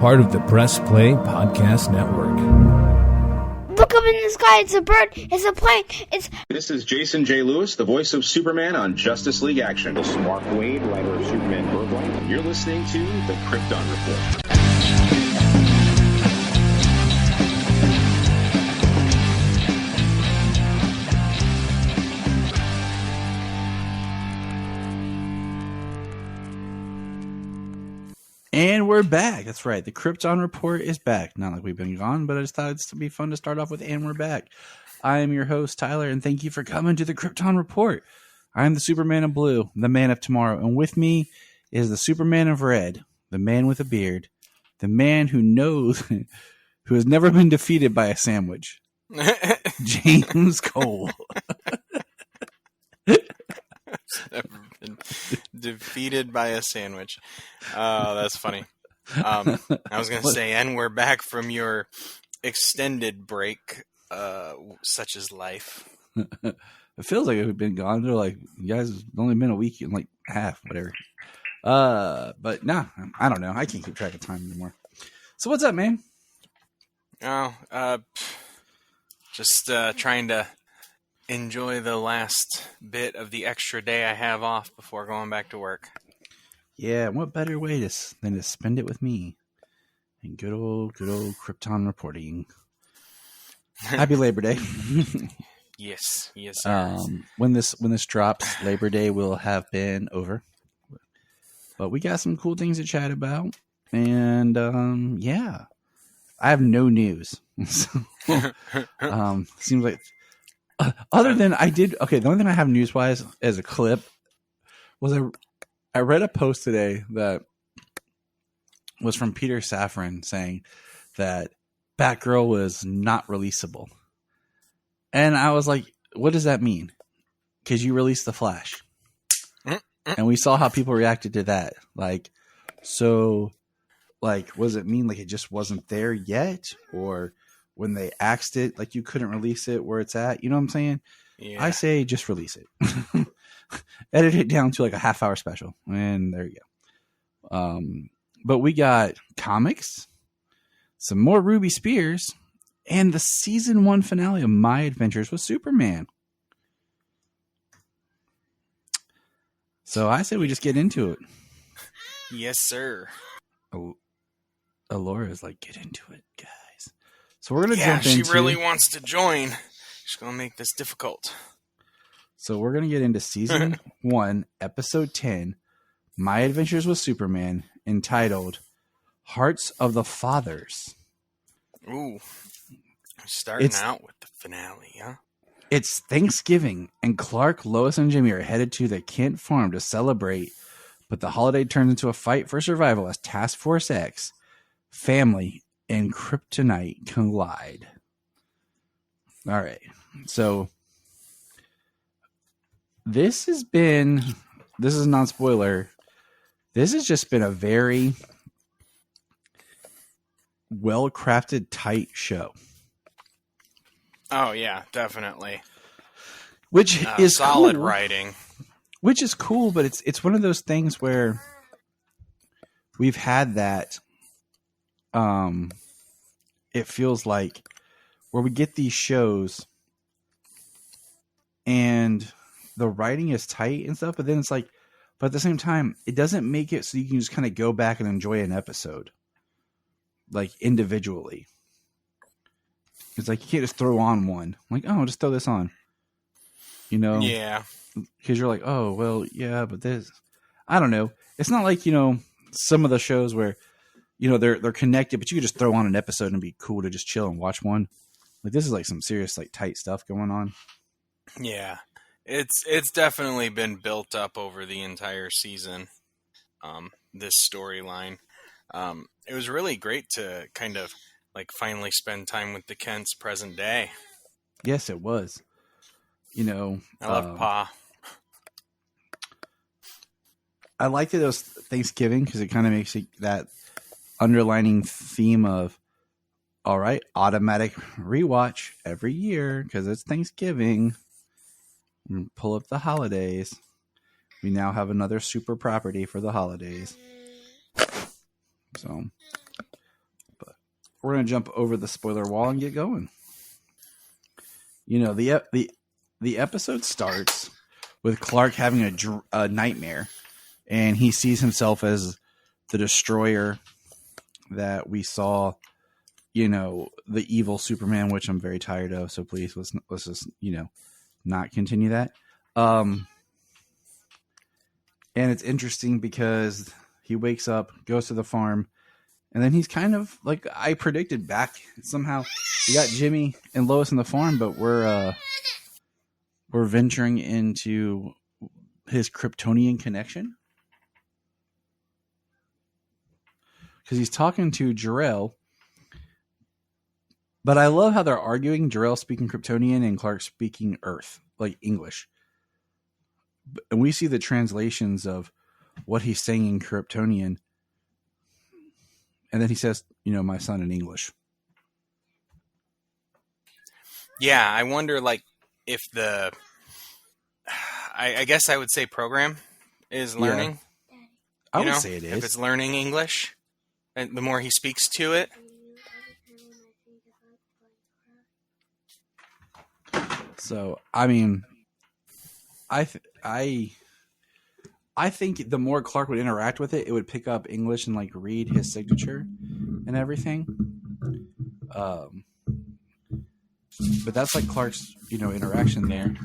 part of the Press Play Podcast Network. Look up in the sky, it's a bird, it's a plane, This is Jason J. Lewis, the voice of Superman on Justice League Action. This is Mark Wade, writer of Superman Birthright. You're listening to the Krypton Report. And we're back. That's right. The Krypton Report is back. Not like we've been gone, but I just thought it'd be fun to start off with "And we're back." I am your host, Tyler, and thank you for coming to the Krypton Report. I am the Superman of Blue, the man of tomorrow, and with me is the Superman of Red, the man with a beard, the man who knows, who has never been defeated by a sandwich, James Cole. Never been defeated by a sandwich. Oh, that's funny. I was going to say, and we're back from your extended break, such as life. It feels like we've been gone. They're like, you guys, it's only been a week and like half, whatever. But nah, I don't know. I can't keep track of time anymore. So what's up, man? Oh, just trying to enjoy the last bit of the extra day I have off before going back to work. Yeah, what better way than to spend it with me and good old Krypton reporting. Happy Labor Day. Yes, sir. When this drops, Labor Day will have been over. But we got some cool things to chat about, and yeah, I have no news. So, seems like. Other than the only thing I have news-wise as a clip was I read a post today that was from Peter Safran saying that Batgirl was not releasable. And I was like, what does that mean? Because you released The Flash. And we saw how people reacted to that. Like, so, like, what does it mean? Like, it just wasn't there yet? Or when they axed it, like you couldn't release it where it's at. You know what I'm saying? Yeah. I say just release it. Edit it down to like a half-hour special. And there you go. But we got comics, some more Ruby Spears, and the season 1 finale of My Adventures with Superman. So I say we just get into it. Yes, sir. Alora's like, get into it, guys. So we're going to jump into... Yeah, she really wants to join. She's going to make this difficult. So we're going to get into Season 1, Episode 10, My Adventures with Superman, entitled Hearts of the Fathers. Ooh. Starting out with the finale, huh? It's Thanksgiving, and Clark, Lois, and Jimmy are headed to the Kent farm to celebrate, but the holiday turns into a fight for survival as Task Force X, family, and Kryptonite collide. All right. So this is non-spoiler. This has just been a very well-crafted, tight show. Oh, yeah, definitely. Which is solid cool. Writing. Which is cool, but it's one of those things where we've had that it feels like where we get these shows and the writing is tight and stuff, but then it's like, but at the same time, it doesn't make it so you can just kind of go back and enjoy an episode like individually. It's like you can't just throw on one. Like, oh, just throw this on. You know? Yeah. Because you're like, oh, well, yeah, but this, I don't know. It's not like, you know, some of the shows where, you know, they're connected, but you could just throw on an episode and be cool to just chill and watch one. Like, this is like some serious, like, tight stuff going on. Yeah. It's definitely been built up over the entire season, this storyline. It was really great to kind of, like, finally spend time with the Kents present day. Yes, it was. You know, I love Pa. I liked it was Thanksgiving because it kind of makes it that underlining theme of, all right, automatic rewatch every year because it's Thanksgiving. Pull up the holidays. We now have another super property for the holidays. So we're gonna jump over the spoiler wall and get going. You know, the episode starts with Clark having a nightmare, and he sees himself as the destroyer that we saw. You know, the evil Superman, which I'm very tired of. So please, let's just, you know, not continue that. And it's interesting because he wakes up, goes to the farm, and then he's kind of like I predicted back. Somehow we got Jimmy and Lois in the farm, but we're venturing into his Kryptonian connection because he's talking to Jor-El. But I love how they're arguing, Jor-El speaking Kryptonian and Clark speaking Earth, like English. And we see the translations of what he's saying in Kryptonian. And then he says, you know, my son in English. Yeah, I wonder, like, if the... I guess I would say program is learning. Yeah. I would say it is. If it's learning English, and the more he speaks to it. So, I mean, I think the more Clark would interact with it, it would pick up English and like read his signature and everything. But that's like Clark's, you know, interaction there.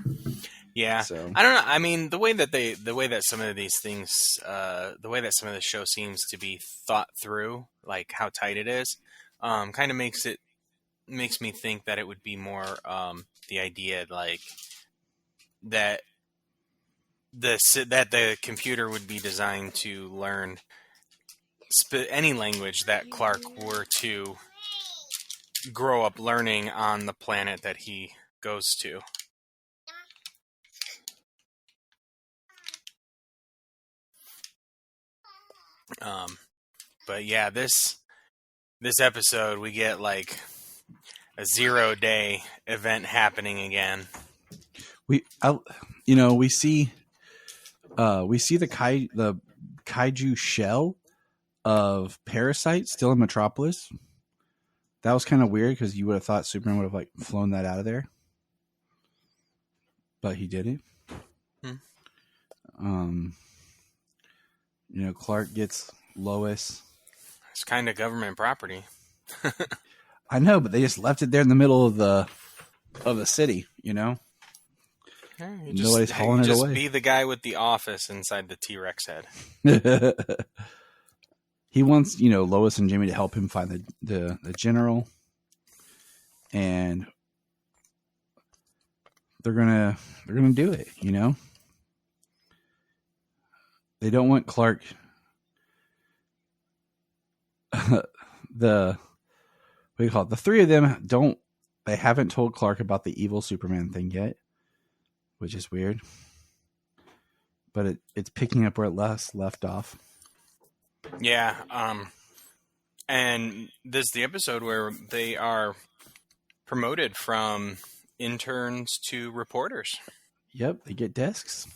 Yeah, so. I don't know. I mean, the way that some of these things, the way that some of the show seems to be thought through, like how tight it is, kind of makes me think that it would be more the idea like that the computer would be designed to learn any language that Clark were to grow up learning on the planet that he goes to. But yeah, this episode we get like a 0-day event happening again. We see the kaiju shell of Parasite still in Metropolis. That was kind of weird because you would have thought Superman would have like flown that out of there, but he didn't. You know, Clark gets Lois. It's kind of government property. I know, but they just left it there in the middle of the city. You know, nobody's hauling it away. Just be the guy with the office inside the T-Rex head. He wants, you know, Lois and Jimmy to help him find the general, and they're gonna do it. You know, they don't want Clark. The three of them they haven't told Clark about the evil Superman thing yet, which is weird. But it's picking up where it left off. Yeah, and this is the episode where they are promoted from interns to reporters. Yep, they get desks.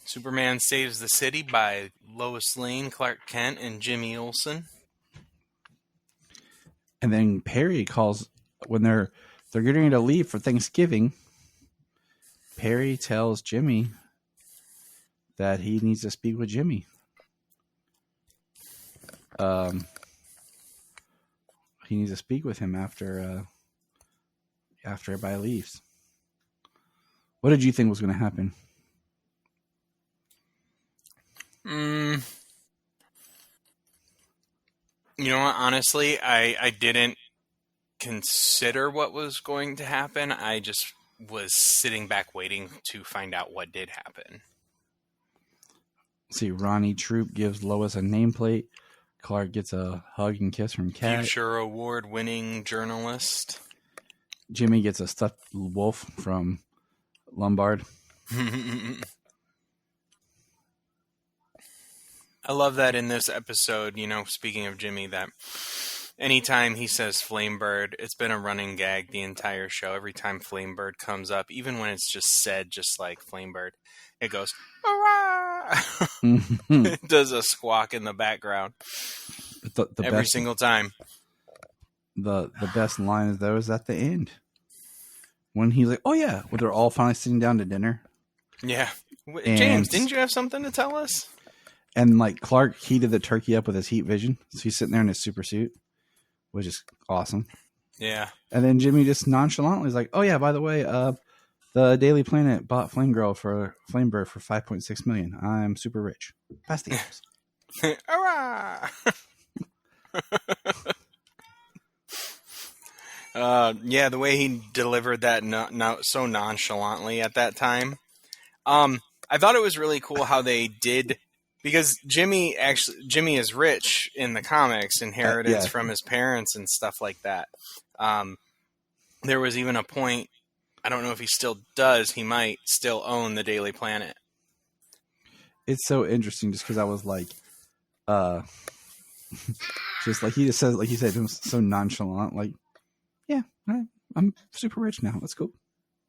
Superman saves the city by Lois Lane, Clark Kent, and Jimmy Olsen. And then Perry calls when they're getting ready to leave for Thanksgiving. Perry tells Jimmy that he needs to speak with Jimmy. He needs to speak with him after everybody leaves. What did you think was going to happen? You know what? Honestly, I didn't consider what was going to happen. I just was sitting back waiting to find out what did happen. See, Ronnie Troop gives Lois a nameplate. Clark gets a hug and kiss from Kat. Future award-winning journalist. Jimmy gets a stuffed wolf from Lombard. I love that in this episode, you know, speaking of Jimmy, that anytime he says Flamebird, it's been a running gag the entire show. Every time Flamebird comes up, even when it's just said just like Flamebird, it goes, it does a squawk in the background. The every best, single time. the best line of those at the end when he's like, "Oh yeah," when they're all finally sitting down to dinner. Yeah. And- James, didn't you have something to tell us? And like Clark heated the turkey up with his heat vision, so he's sitting there in his super suit, which is awesome. Yeah. And then Jimmy just nonchalantly is like, "Oh yeah, by the way, the Daily Planet bought Flamebird for $5.6 million. I'm super rich. Pass the apples." Hurrah! Yeah, the way he delivered that so nonchalantly at that time. I thought it was really cool how they did, because Jimmy is rich in the comics, inheritance from his parents and stuff like that. There was even a point, I don't know if he still does, he might still own the Daily Planet. It's so interesting just because I was like, just like he just says, like he said, it was so nonchalant, like, yeah, I'm super rich now. Let's go.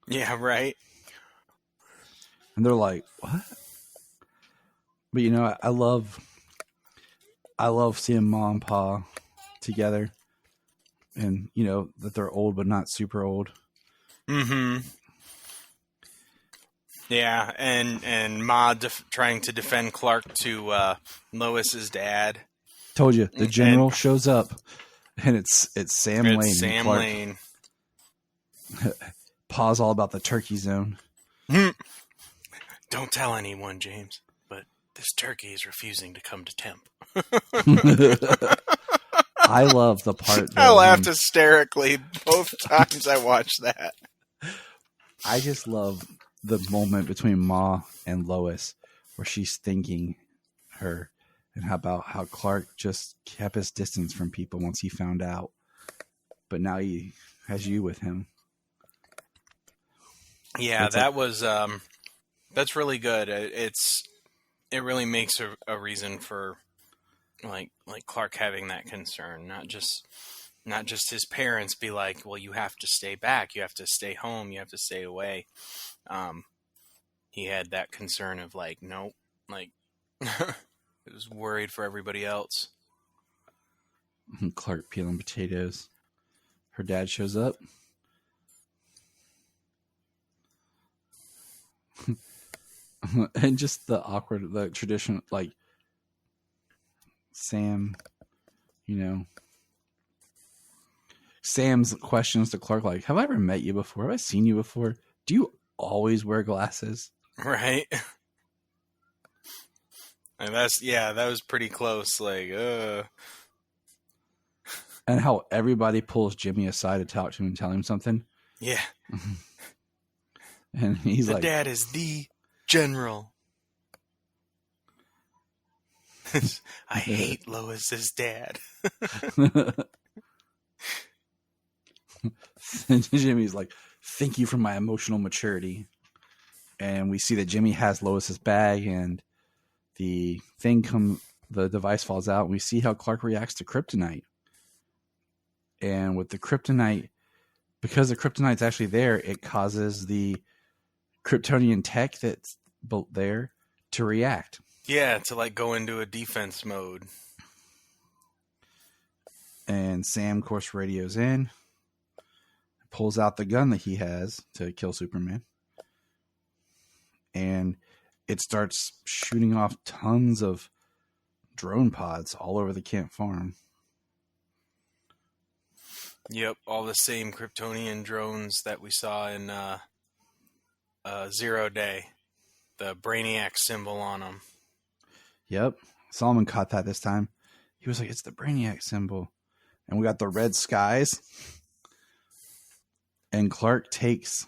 Yeah, right. And they're like, what? But you know, I love seeing Mom and Pa together, and you know that they're old but not super old. Mm-hmm. Yeah, and Ma trying to defend Clark to Lois's dad. Told you, the general shows up, and it's Sam Lane. It's Sam Lane. Pa's all about the turkey zone. Don't tell anyone, James, but this turkey is refusing to come to temp. I love the part that I laughed hysterically both times I watched that. I just love the moment between Ma and Lois where she's thanking her, and how about how Clark just kept his distance from people once he found out, but now he has you with him. Yeah, that's really good. It really makes a reason for like Clark having that concern, not just his parents be like, well, you have to stay back, you have to stay home, you have to stay away. He had that concern of like, nope, like it was worried for everybody else. Clark peeling potatoes. Her dad shows up. And just the awkward, the tradition, like Sam, you know, Sam's questions to Clark, like, have I ever met you before? Have I seen you before? Do you always wear glasses? Right. And that was pretty close. Like, And how everybody pulls Jimmy aside to talk to him and tell him something. Yeah. And he's like, dad is the general. I hate Lois's dad. And Jimmy's like, thank you for my emotional maturity. And we see that Jimmy has Lois's bag, and the device falls out, and we see how Clark reacts to kryptonite. And with the kryptonite, because the kryptonite's actually there, it causes the Kryptonian tech that's built there to react. Yeah, to like go into a defense mode. And Sam, of course, radios in, pulls out the gun that he has to kill Superman. And it starts shooting off tons of drone pods all over the Kent farm. Yep, all the same Kryptonian drones that we saw in Zero Day. The Brainiac symbol on them. Yep, Solomon caught that this time. He was like, it's the Brainiac symbol. And we got the red skies. And Clark takes...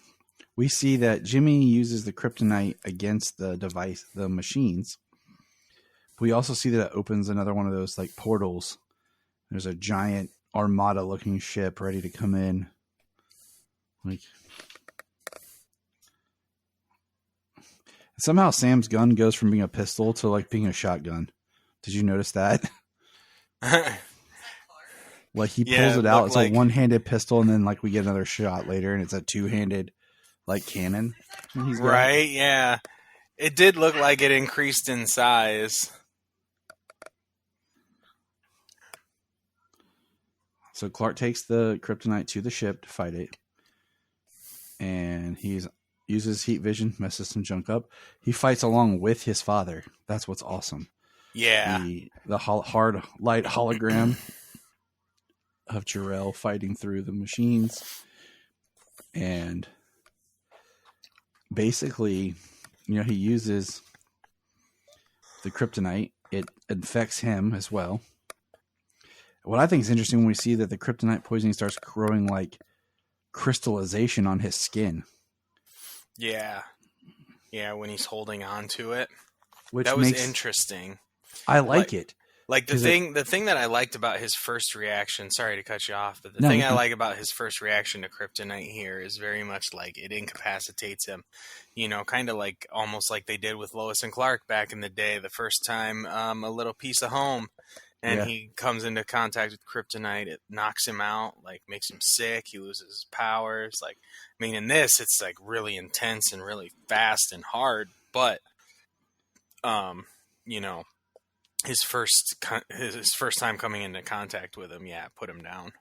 We see that Jimmy uses the kryptonite against the device, the machines. We also see that it opens another one of those like portals. There's a giant armada-looking ship ready to come in. Like, somehow Sam's gun goes from being a pistol to like being a shotgun. Did you notice that? Like he pulls it out. It's like a one-handed pistol, and then like we get another shot later, and it's a two-handed like cannon. Right? Yeah, it did look like it increased in size. So Clark takes the kryptonite to the ship to fight it, and he uses heat vision, messes some junk up. He fights along with his father. That's what's awesome. Yeah. The hard light hologram of Jor-El fighting through the machines, and basically, he uses the kryptonite. It infects him as well. What I think is interesting when we see that the kryptonite poisoning starts growing like crystallization on his skin. Yeah. Yeah, when he's holding on to it. That was interesting. I like it. Like the thing that I liked about his first reaction, sorry to cut you off, but the thing I like about his first reaction to kryptonite here is very much like it incapacitates him. Kind of like almost like they did with Lois and Clark back in the day, the first time a little piece of home and he comes into contact with kryptonite, it knocks him out, like makes him sick, he loses his powers. Like, I mean, in this it's like really intense and really fast and hard, but his first time coming into contact with him, put him down.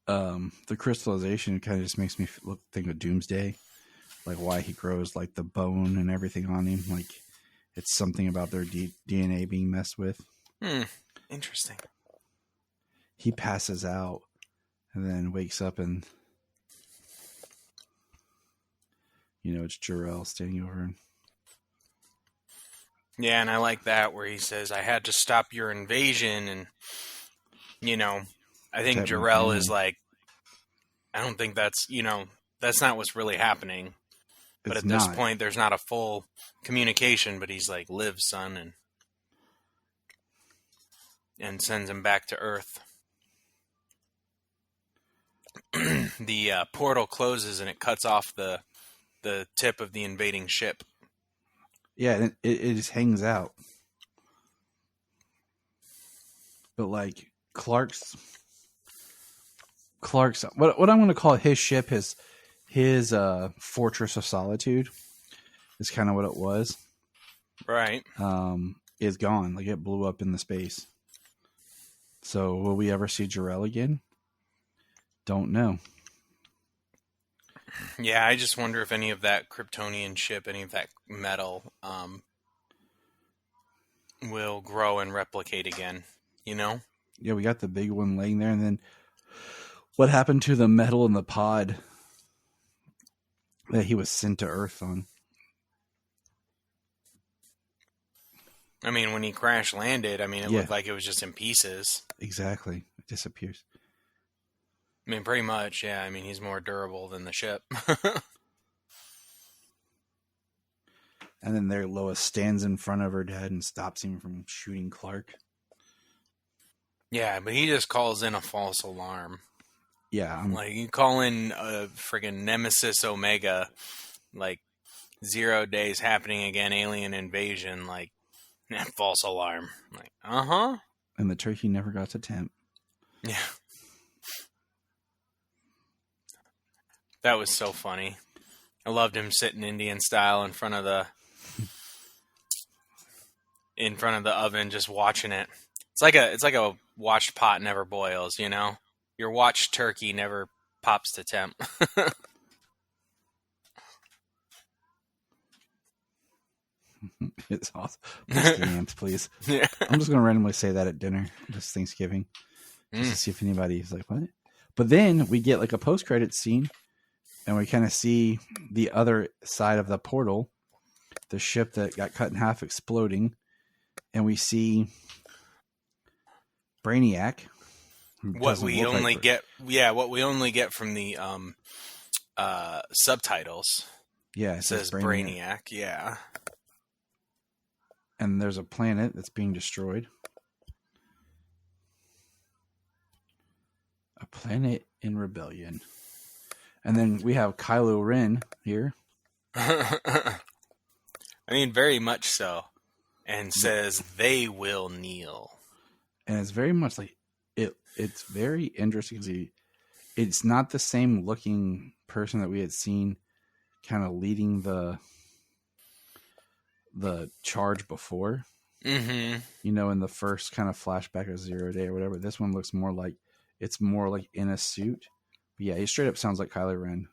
The crystallization kind of just makes me think of Doomsday, like why he grows like the bone and everything on him. Like it's something about their DNA being messed with. Interesting. He passes out and then wakes up and, it's Jor-El standing over him. Yeah, and I like that where he says, I had to stop your invasion. And, I think Jor-El is like, I don't think that's, that's not what's really happening. But at this point, there's not a full communication, but he's like, live, son, and sends him back to Earth. The portal closes and it cuts off the tip of the invading ship. Yeah, it just hangs out. But like Clark's what I'm going to call his ship, his Fortress of Solitude is kind of what it was. Right. Is gone. Like it blew up in the space. So will we ever see Jor-El again? Don't know. Yeah, I just wonder if any of that Kryptonian ship, any of that metal, will grow and replicate again, Yeah, we got the big one laying there, and then what happened to the metal in the pod that he was sent to Earth on? I mean, when he crash landed, it looked like it was just in pieces. Exactly. It disappears. I mean, pretty much, yeah. I mean, he's more durable than the ship. And then there Lois stands in front of her dad and stops him from shooting Clark. Yeah, but he just calls in a false alarm. Yeah. Like, you call in a friggin' Nemesis Omega, like, 0 days happening again, alien invasion, like, false alarm. Like, uh-huh. And the turkey never got to temp. Yeah. That was so funny. I loved him sitting Indian style in front of the oven, just watching it. It's like a watched pot never boils, Your watched turkey never pops to temp. It's awesome. Stamps, please. Yeah. I'm just gonna randomly say that at dinner, just Thanksgiving, just to see if anybody's like, what? But then we get like a post-credit scene. And we kind of see the other side of the portal, the ship that got cut in half exploding. And we see Brainiac. What we only get from the subtitles. Yeah, it says Brainiac. Yeah. And there's a planet that's being destroyed. A planet in rebellion. And then we have Kylo Ren here. I mean, very much so. And says, they will kneel. And it's very much like, it's very interesting. It's not the same looking person that we had seen kind of leading the charge before. Mm-hmm. You know, in the first kind of flashback of Zero Day or whatever. This one looks more like it's more like in a suit. But yeah, he straight up sounds like Kylo Ren.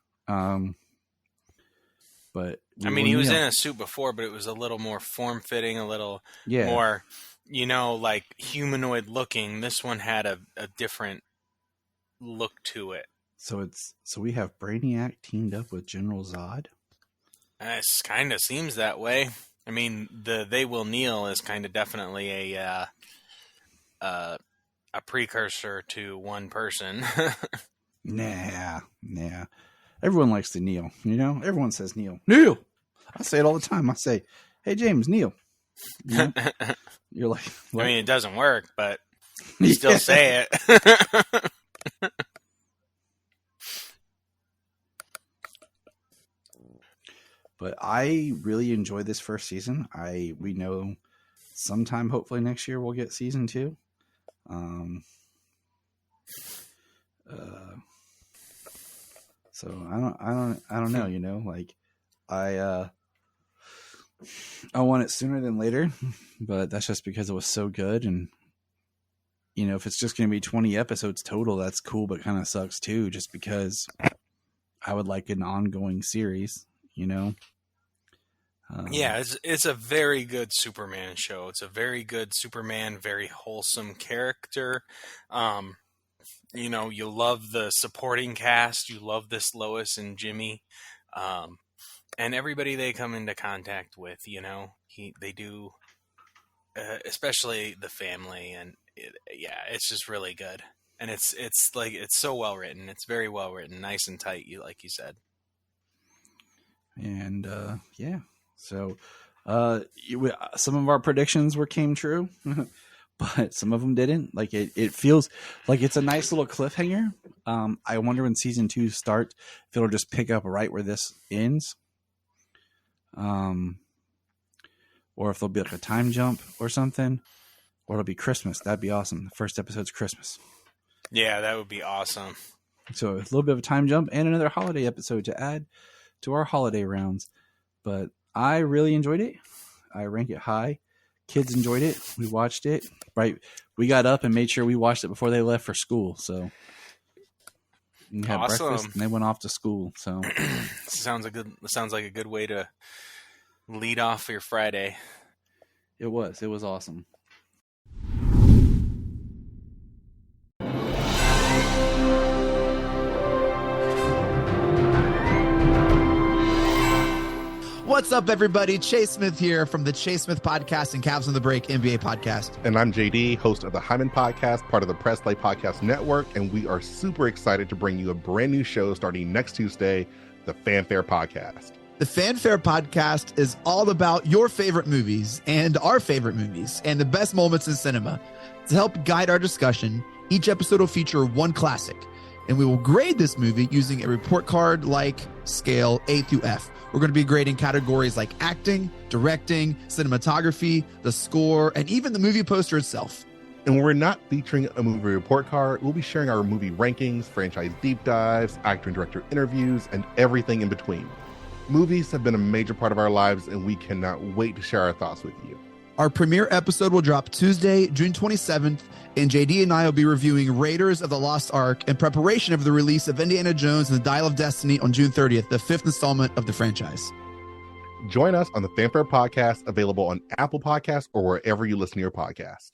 But I mean, he was in a suit before, but it was a little more form-fitting, a little more, like humanoid looking. This one had a different look to it. So we have Brainiac teamed up with General Zod. It kind of seems that way. I mean, the They Will Kneel is kind of definitely a precursor to one person. Nah. Everyone likes to kneel, you know? Everyone says kneel. Kneel! I say it all the time. I say, hey, James, kneel. You know? You're like... I mean, it doesn't work, but you still say it. But I really enjoyed this first season. We know sometime, hopefully next year, we'll get season 2. So I don't know, you know, like I want it sooner than later, but that's just because it was so good. And, you know, if it's just going to be 20 episodes total, that's cool, but kind of sucks too, just because I would like an ongoing series, you know? Yeah, it's a very good Superman show. It's a very good Superman, very wholesome character. You know, you love the supporting cast. You love this Lois and Jimmy, and everybody they come into contact with. You know, they do, especially the family, and it's just really good. And it's so well written. It's very well written, nice and tight. Like you said. And so some of our predictions came true. But some of them didn't. Like it feels like it's a nice little cliffhanger. I wonder when season 2 starts if it'll just pick up right where this ends, or if there'll be like a time jump or something, or it'll be Christmas. That'd be awesome. The first episode's Christmas. Yeah, that would be awesome. So a little bit of a time jump and another holiday episode to add to our holiday rounds. But I really enjoyed it. I rank it high. Kids enjoyed it. We watched it. Right, we got up and made sure we watched it before they left for school. So we had breakfast and they went off to school. So sounds like a good way to lead off your Friday. It was awesome. What's up, everybody? Chase Smith here from the Chase Smith Podcast and Cavs on the Break NBA Podcast. And I'm JD, host of the Hyman Podcast, part of the Press Play Podcast Network, and we are super excited to bring you a brand new show starting next Tuesday, the Fanfare Podcast. The Fanfare Podcast is all about your favorite movies and our favorite movies and the best moments in cinema. To help guide our discussion, each episode will feature one classic, and we will grade this movie using a report card-like scale A through F. We're going to be grading categories like acting, directing, cinematography, the score, and even the movie poster itself. And we're not featuring a movie report card. We'll be sharing our movie rankings, franchise deep dives, actor and director interviews, and everything in between. Movies have been a major part of our lives, and we cannot wait to share our thoughts with you. Our premiere episode will drop Tuesday, June 27th, and JD and I will be reviewing Raiders of the Lost Ark in preparation of the release of Indiana Jones and the Dial of Destiny on June 30th, the 5th installment of the franchise. Join us on the Fanfare Podcast, available on Apple Podcasts or wherever you listen to your podcast.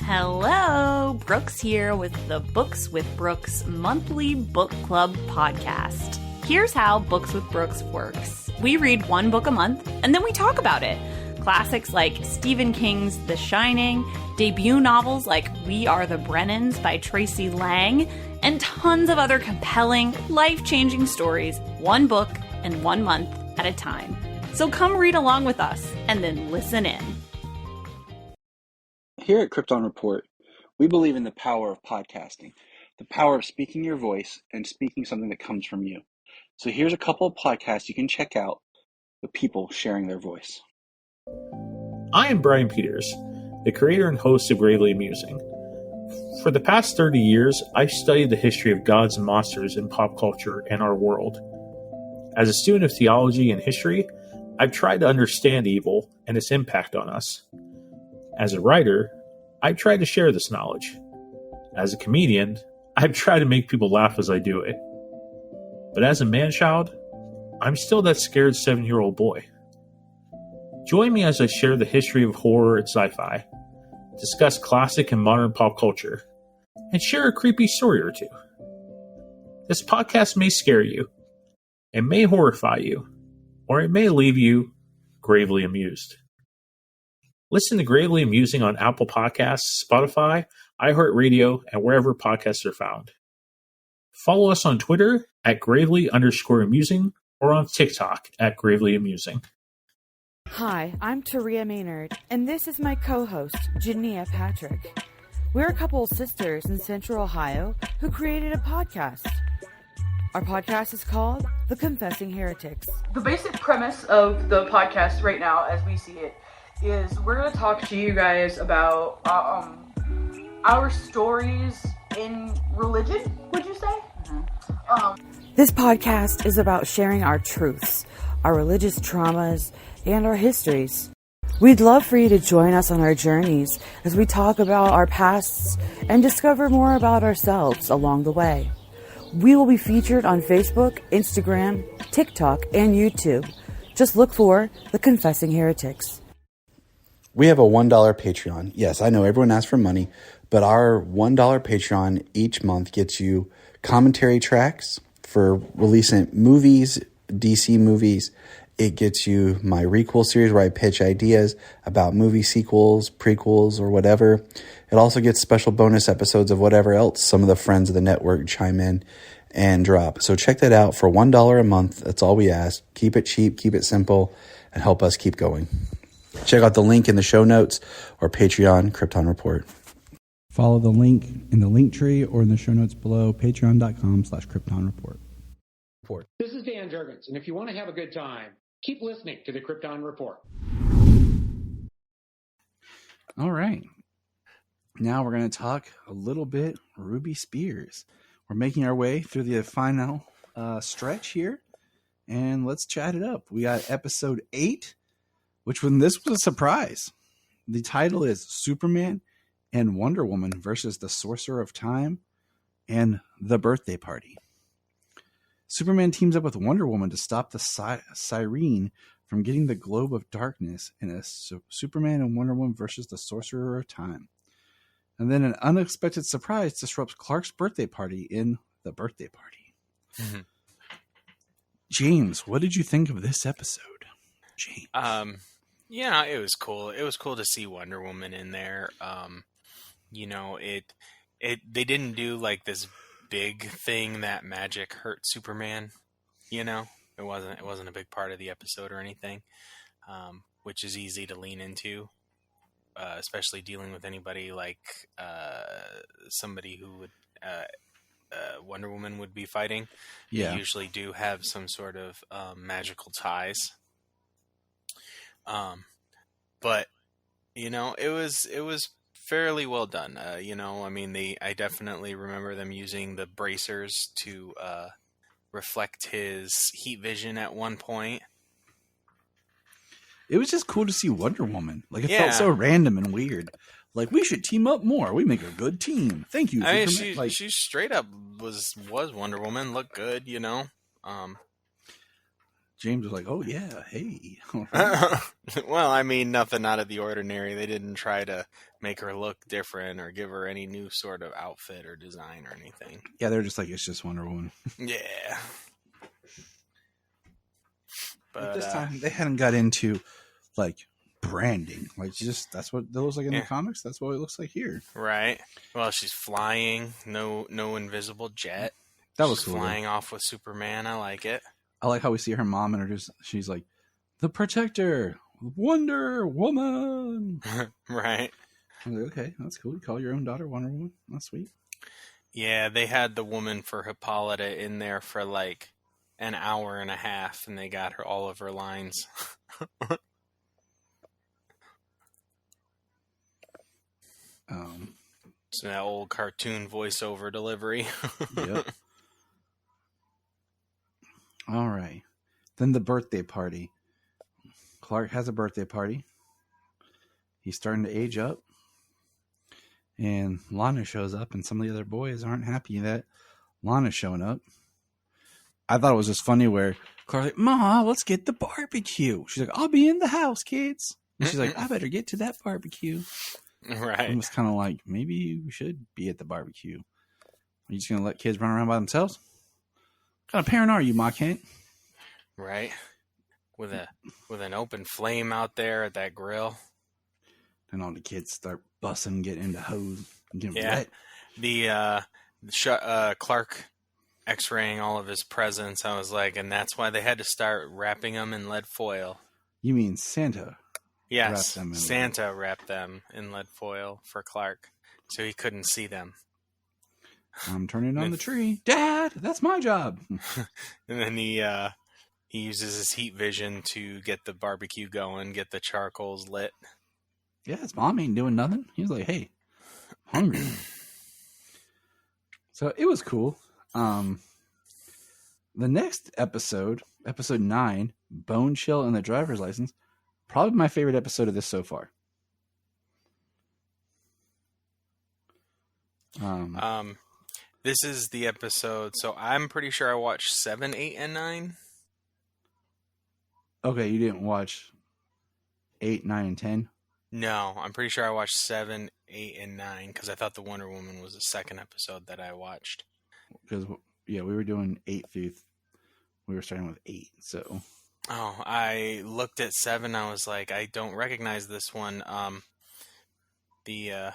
Hello, Brooks here with the Books with Brooks monthly book club podcast. Here's how Books with Brooks works. We read one book a month, and then we talk about it. Classics like Stephen King's The Shining, debut novels like We Are the Brennans by Tracy Lang, and tons of other compelling, life-changing stories, one book and 1 month at a time. So come read along with us, and then listen in. Here at Krypton Report, we believe in the power of podcasting, the power of speaking your voice and speaking something that comes from you. So here's a couple of podcasts you can check out with people sharing their voice. I am Brian Peters, the creator and host of Gravely Amusing. For the past 30 years, I've studied the history of gods and monsters in pop culture and our world. As a student of theology and history, I've tried to understand evil and its impact on us. As a writer, I've tried to share this knowledge. As a comedian, I've tried to make people laugh as I do it. But as a man-child, I'm still that scared 7-year-old boy. Join me as I share the history of horror and sci-fi, discuss classic and modern pop culture, and share a creepy story or two. This podcast may scare you, it may horrify you, or it may leave you gravely amused. Listen to Gravely Amusing on Apple Podcasts, Spotify, iHeartRadio, and wherever podcasts are found. Follow us on Twitter at Gravely_Amusing or on TikTok at Gravely Amusing. Hi, I'm Taria Maynard, and this is my co-host, Jania Patrick. We're a couple of sisters in Central Ohio who created a podcast. Our podcast is called The Confessing Heretics. The basic premise of the podcast right now, as we see it, is we're going to talk to you guys about our stories in religion, would you say? This podcast is about sharing our truths, our religious traumas, and our histories. We'd love for you to join us on our journeys as we talk about our pasts and discover more about ourselves along the way. We will be featured on Facebook, Instagram, TikTok, and YouTube. Just look for The Confessing Heretics. We have a $1 Patreon. Yes, I know everyone asks for money, but our $1 Patreon each month gets you commentary tracks for releasing movies, DC movies. It gets you my Requel series where I pitch ideas about movie sequels, prequels, or whatever. It also gets special bonus episodes of whatever else some of the friends of the network chime in and drop. So check that out for $1 a month. That's all we ask. Keep it cheap, keep it simple, and help us keep going. Check out the link in the show notes or Patreon Krypton Report. Follow the link in the link tree or in the show notes below, patreon.com/Krypton Report. This is Dan Jurgens, and if you want to have a good time, keep listening to the Krypton Report. All right. Now we're going to talk a little bit Ruby Spears. We're making our way through the final stretch here, and let's chat it up. We got episode 8, which when this was a surprise. The title is Superman and Wonder Woman versus the Sorcerer of Time and the Birthday Party. Superman teams up with Wonder Woman to stop the Siren from getting the Globe of Darkness in a Superman and Wonder Woman versus the Sorcerer of Time. And then an unexpected surprise disrupts Clark's birthday party in the Birthday Party. Mm-hmm. James, what did you think of this episode? James. Yeah, it was cool. It was cool to see Wonder Woman in there. They didn't do like this big thing that magic hurt Superman. It wasn't a big part of the episode or anything, which is easy to lean into, especially dealing with anybody like somebody who would Wonder Woman would be fighting. Yeah. They usually do have some sort of magical ties. But it was fairly well done. I definitely remember them using the bracers to reflect his heat vision at one point. It was just cool to see Wonder Woman. Like, it felt so random and weird. Like, we should team up more. We make a good team. Thank you. I mean, she straight up was Wonder Woman. Looked good, James was like, "Oh yeah, hey." Well, I mean, nothing out of the ordinary. They didn't try to make her look different or give her any new sort of outfit or design or anything. Yeah, they're just like, it's just Wonder Woman. Yeah. But this time they hadn't got into like branding. Like, that's what it looks like in the comics. That's what it looks like here. Right. Well, she's flying. No invisible jet. That was she's cool. Flying off with Superman. I like it. I like how we see her mom introduced. She's like, the Protector, Wonder Woman. Right. I'm like, okay, that's cool. You call your own daughter Wonder Woman. That's sweet. Yeah, they had the woman for Hippolyta in there for like an hour and a half, and they got her all of her lines. So that old cartoon voiceover delivery. Yep. All right. Then the birthday party. Clark has a birthday party. He's starting to age up. And Lana shows up, and some of the other boys aren't happy that Lana's showing up. I thought it was just funny where Clark's like, Ma, let's get the barbecue. She's like, I'll be in the house, kids. And she's like, I better get to that barbecue. Right. It was kind of like, maybe we should be at the barbecue. Are you just going to let kids run around by themselves? What kind of parent are you, Ma Kent? Right. With an open flame out there at that grill. And all the kids start bussing, getting into hose, and getting Yeah. wet. The Clark x-raying all of his presents, I was like, and that's why they had to start wrapping them in lead foil. You mean Santa? Yes, them in Santa wrapped them in lead foil for Clark, so he couldn't see them. I'm turning on the tree. Dad, that's my job. And then he uses his heat vision to get the barbecue going, get the charcoals lit. Yeah, his mom ain't doing nothing. He was like, hey, hungry. So it was cool. The next episode, episode 9, Bone Chill and the Driver's License, probably my favorite episode of this so far. This is the episode, so I'm pretty sure I watched 7, 8, and 9. Okay, you didn't watch 8, 9, and 10? No, I'm pretty sure I watched 7, 8, and 9 because I thought the Wonder Woman was the second episode that I watched. Because, yeah, we were doing 8 through... We were starting with 8, so... Oh, I looked at 7. I was like, I don't recognize this one. The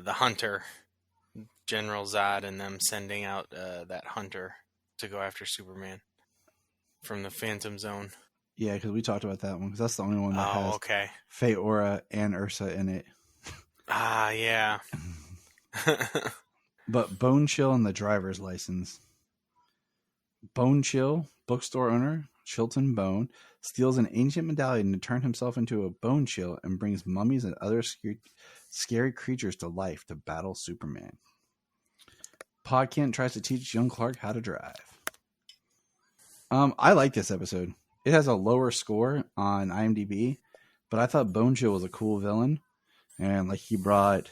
hunter, General Zod, and them sending out that hunter to go after Superman from the Phantom Zone. Yeah, because we talked about that one, because that's the only one that has okay. Faye Aura and Ursa in it. Ah, yeah. But Bone Chill and the Driver's License. Bone Chill, bookstore owner, Chilton Bone, steals an ancient medallion to turn himself into a Bone Chill and brings mummies and other scary creatures to life to battle Superman. Pa Kent tries to teach young Clark how to drive. I like this episode. It has a lower score on IMDb, but I thought Bone Chill was a cool villain, and like he brought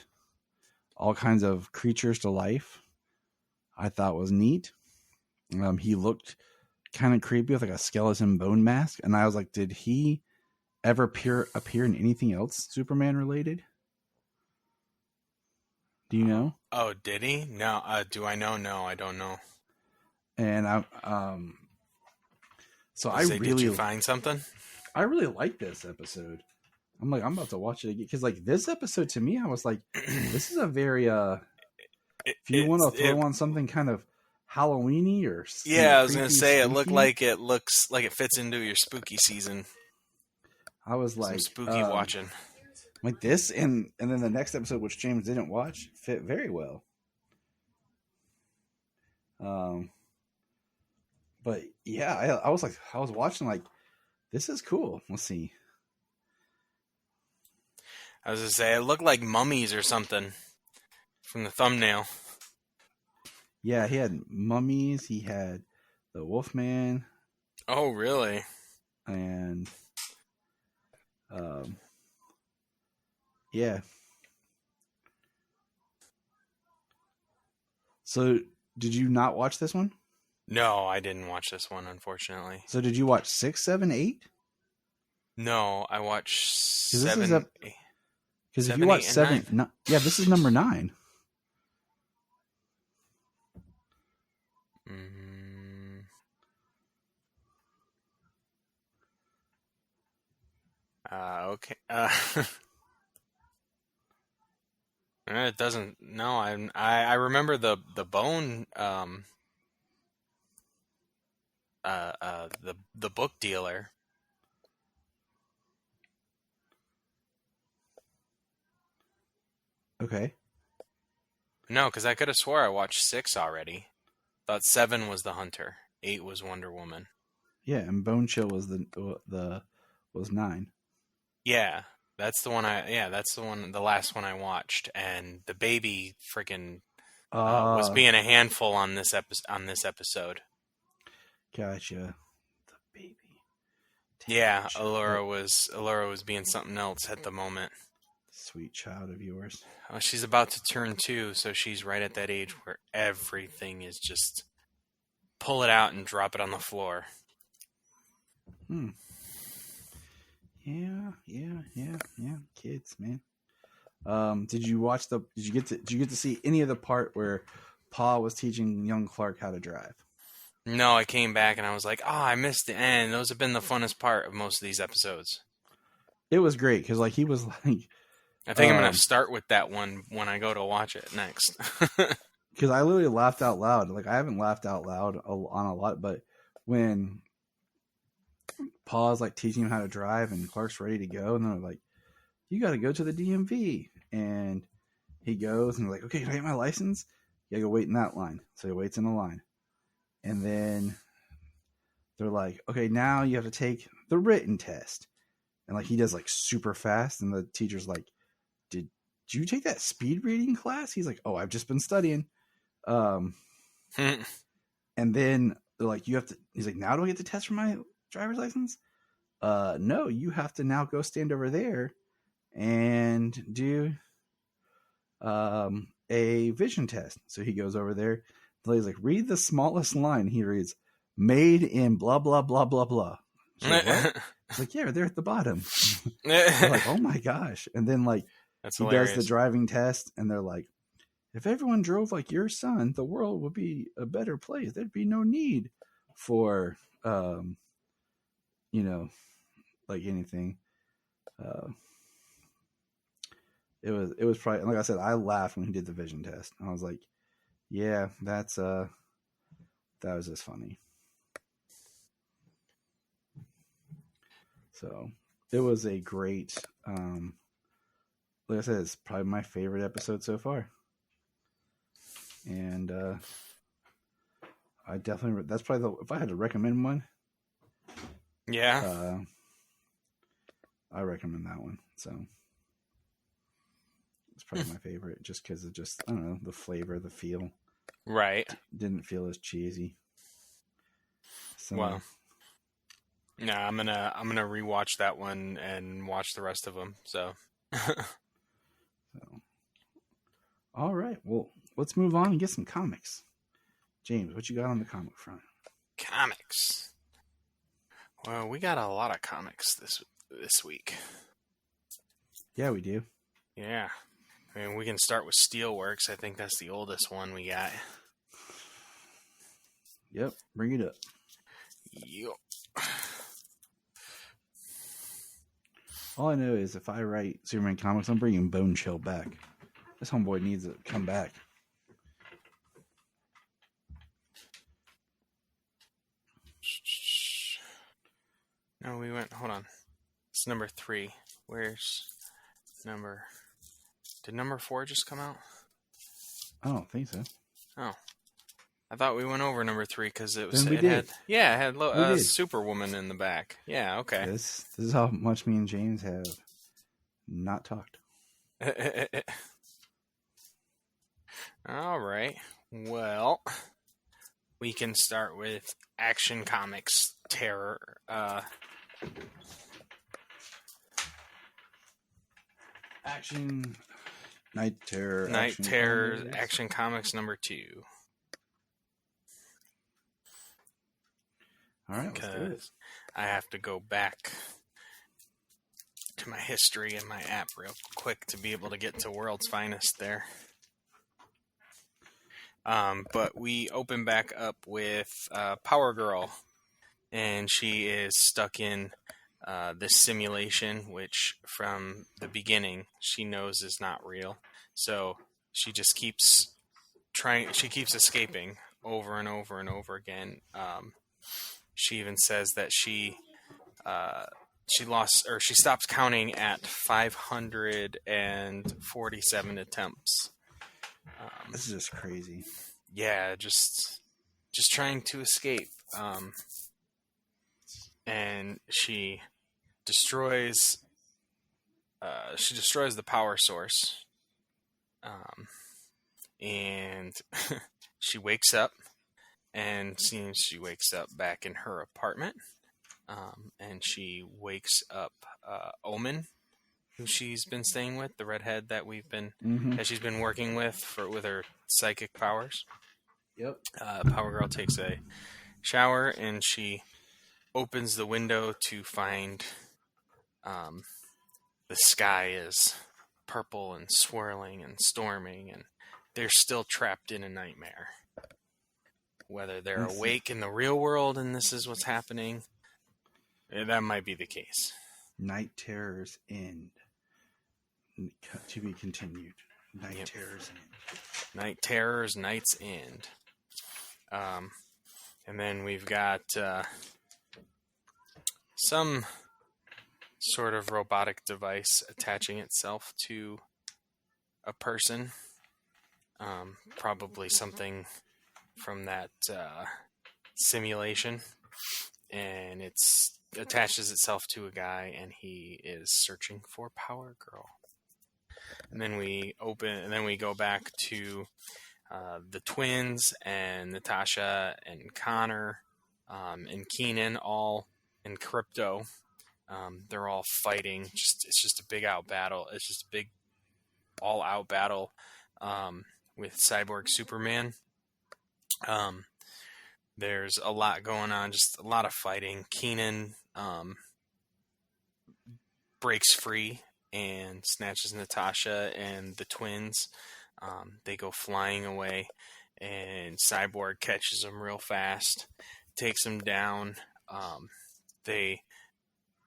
all kinds of creatures to life. I thought was neat. He looked kind of creepy with like a skeleton bone mask, and I was like, did he ever appear in anything else Superman related? Do you know? Oh, did he? No. Do I know? No, I don't know. And Did you find something? I really like this episode. I'm like, I'm about to watch it again because like this episode to me, I was like, this is a very if you want to throw on something kind of Halloweeny or yeah, I was gonna say spooky, it looks like it fits into your spooky season. I was like spooky watching like this, and then the next episode, which James didn't watch, fit very well. But yeah, I was watching like, this is cool. Let's see. I was gonna say it looked like mummies or something from the thumbnail. Yeah, he had mummies. He had the Wolfman. Oh, really? And yeah. So, did you not watch this one? No, I didn't watch this one, unfortunately. So, did you watch 6, 7, 8? No, I watched 7. Because if you watch 7, yeah, this is number 9. Okay. It doesn't. No, I remember the bone. The book dealer. Okay. No, because I could have swore I watched 6 already. Thought 7 was the Hunter, 8 was Wonder Woman. Yeah, and Bone Chill was was 9. Yeah, that's the one. That's the one. The last one I watched, and the baby freaking was being a handful on this episode. Gotcha. The baby. Yeah, Allura was being something else at the moment. Sweet child of yours. Oh, she's about to turn 2, so she's right at that age where everything is just pull it out and drop it on the floor. Yeah. Kids, man. Did you get to see any of the part where Pa was teaching young Clark how to drive? No, I came back and I was like, I missed the end. Those have been the funnest part of most of these episodes. It was great because he was like, I think I'm going to start with that one when I go to watch it next. Because I literally laughed out loud. Like, I haven't laughed out loud on a lot, but when Pa's like teaching him how to drive and Clark's ready to go, and they're like, you got to go to the DMV. And he goes and they're like, okay, can I get my license? You got to go wait in that line. So he waits in the line. And then they're like, okay, now you have to take the written test. And like he does like super fast. And the teacher's like, did you take that speed reading class? He's like, oh, I've just been studying. And then they're like, he's like, now do I get the test for my driver's license? No, you have to now go stand over there and do a vision test. So he goes over there. The lady's like, read the smallest line. He reads, made in blah, blah, blah, blah, blah. She's like, what? He's like, yeah, they're at the bottom. They're like, oh my gosh. And then like, That's he hilarious. does the driving test and they're like, if everyone drove like your son, the world would be a better place. There'd be no need for, like anything. It was probably, like I said, I laughed when he did the vision test. I was like, yeah, that was just funny. So it was a great, like I said, it's probably my favorite episode so far. And I definitely, that's probably if I had to recommend one. Yeah. I recommend that one. So it's probably my favorite just because of I don't know, the flavor, the feel. Right. Didn't feel as cheesy. So, well, no, I'm gonna rewatch that one and watch the rest of them. So. All right. Well, let's move on and get some comics. James, what you got on the comic front? Comics. Well, we got a lot of comics this week. Yeah, we do. Yeah. I mean, we can start with Steelworks. I think that's the oldest one we got. Yep. Bring it up. Yep. All I know is if I write Superman comics, I'm bringing Bone Chill back. This homeboy needs to come back. No, we went. Hold on. It's number 3. Where's number? Did number 4 just come out? I don't think so. Oh, I thought we went over number 3 because it was. Then we it did. had Superwoman in the back. Yeah. Okay. This is how much me and James have not talked. All right. Well, we can start with Action Comics Terror. Action Night Terror. Night Terror Action Comics number 2. All right, let's do it. I have to go back to my history in my app real quick to be able to get to World's Finest there. But we open back up with Power Girl, and she is stuck in this simulation, which from the beginning she knows is not real. So she just keeps escaping over and over and over again. She even says that she stops counting at 547 attempts. This is just crazy. Yeah, just trying to escape. And she destroys the power source. And she wakes up, and seems she wakes up back in her apartment, and she wakes up Omen, who she's been staying with, the redhead that that she's been working with with her psychic powers. Yep. Power Girl takes a shower and she opens the window to find the sky is purple and swirling and storming, and they're still trapped in a nightmare. Whether they're awake in the real world and this is what's happening, that might be the case. Night Terrors End. To be continued. Night Terrors End. Night Terrors, Night's End. And then we've got some sort of robotic device attaching itself to a person. Probably something from that simulation. And it attaches itself to a guy, and he is searching for Power Girl. And then we go back to the twins and Natasha and Connor and Keenan, all in Crypto. They're all fighting. It's just a big out battle. It's just a big all out battle with Cyborg Superman. There's a lot going on, just a lot of fighting. Keenan breaks free and snatches Natasha and the twins. They go flying away, and Cyborg catches them real fast, takes them down. They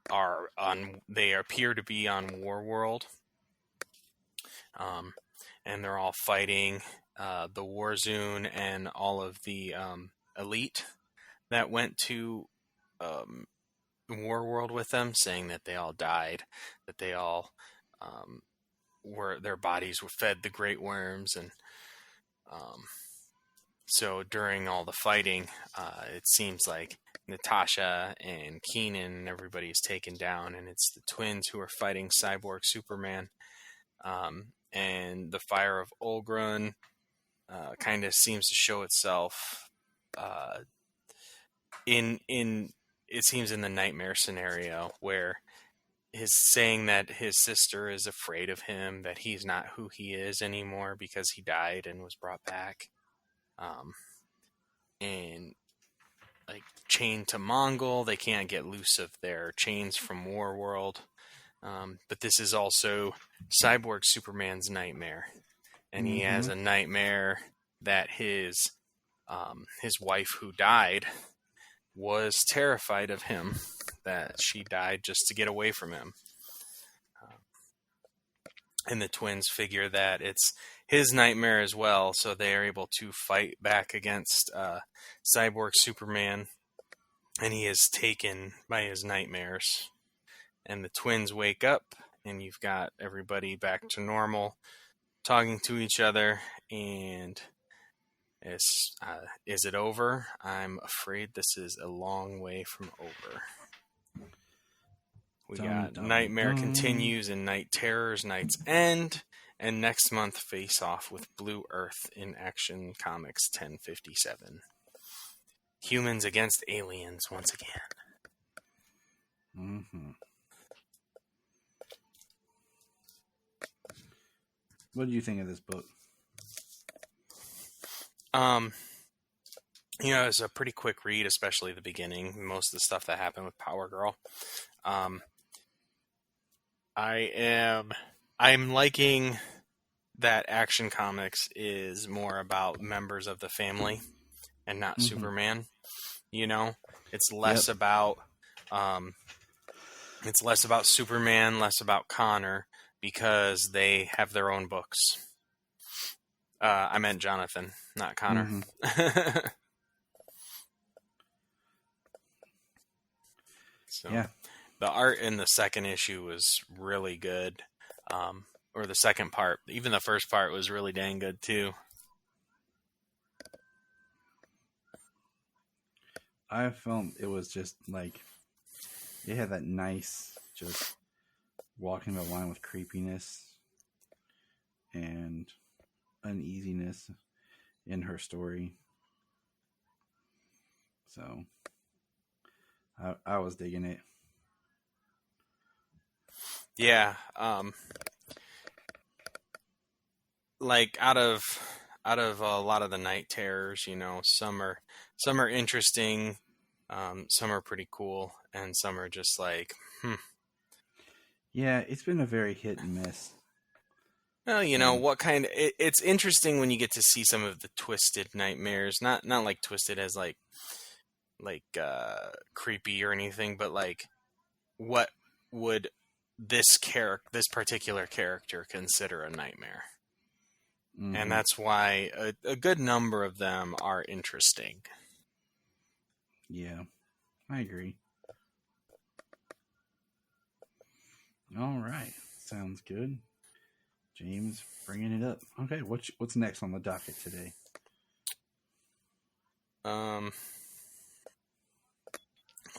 appear to be on Warworld, and they're all fighting the Warzone and all of the elite that went to Warworld with them, saying that they all died, that they all their bodies were fed the great worms, and so during all the fighting, it seems like Natasha and Keenan and everybody is taken down, and it's the twins who are fighting Cyborg Superman, and the fire of Olgrun kind of seems to show itself in the nightmare scenario, where his saying that his sister is afraid of him, that he's not who he is anymore because he died and was brought back, and like chained to Mongol, they can't get loose of their chains from Warworld. But this is also Cyborg Superman's nightmare, and he has a nightmare that his wife who died was terrified of him, that she died just to get away from him. And the twins figure that it's his nightmare as well, so they are able to fight back against Cyborg Superman, and he is taken by his nightmares. And the twins wake up, and you've got everybody back to normal, talking to each other, and is it over? I'm afraid this is a long way from over. We got Nightmare Continues and Night Terrors, Night's End, and next month face off with Blue Earth in Action Comics 1057. Humans against aliens once again. What do you think of this book? It's a pretty quick read, especially the beginning. Most of the stuff that happened with Power Girl. I'm liking that Action Comics is more about members of the family and not Superman. It's less about Superman, less about Connor, because they have their own books. I meant Jonathan, not Connor. The art in the second issue was really good. Or the second part. Even the first part was really dang good, too. I felt it was just like, it had that nice, just walking the line with creepiness and uneasiness in her story. So I was digging it. Yeah. Like out of a lot of the night terrors, some are interesting, some are pretty cool, and some are just like, Yeah, it's been a very hit and miss. Well, what kind of, it's interesting when you get to see some of the twisted nightmares, not like twisted as like creepy or anything, but like what would this particular character consider a nightmare? Mm-hmm. And that's why a good number of them are interesting. Yeah, I agree. All right, sounds good. James bringing it up. Okay, what's next on the docket today? Well,